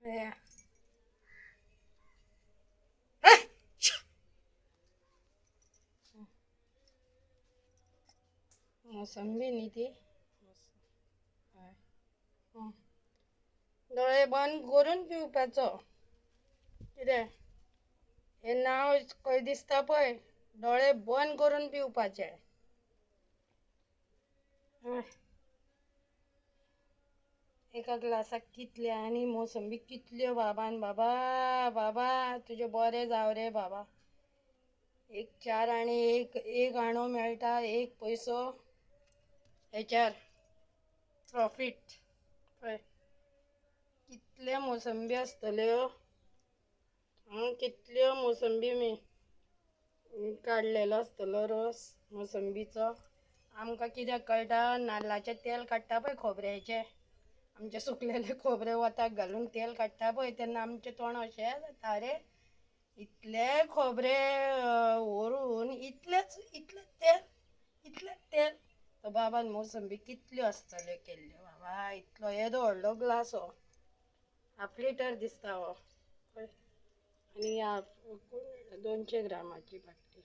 हे, मोसंबी न्ही ती. हय. हं. डोळे बंद करून पिवपाचो. कितें हे नांव खंय दिसता पळय, डोळे बंद करून पिवपाचे. हय. एका ग्लासाक कितले आनी मोसंबी कितल्यो बाबान बाबा. बाबा तुजें बरें जाव रे बाबा. एक चार आनी एक आणो मेळटा, एक पयसो हेच्यार प्रॉफीट. पळय कितल्यो मोसंबी आसतल्यो. कितल्यो मोसंबी मी काडलेलो आसतलो रस मोसंबीचो. आमकां कित्याक कळटा, नाल्लाचें तेल काडटा पळय खोबऱ्याचें, आमचे सुकलेले खोबरे वताक घालून तेल काडटा पळय, तेन्ना आमचें तोंड अशें जाता रे. इतले खोबरे व्हरून इतलेच तेल. तो बाबान मोसंबी कितल्यो आसतल्यो केल्ल्यो बाबा. इतलो येदो व्हडलो ग्लास हो, 1/2 लिटर दिसता हो. पळय. आनी 200 ग्रामाची बाटली.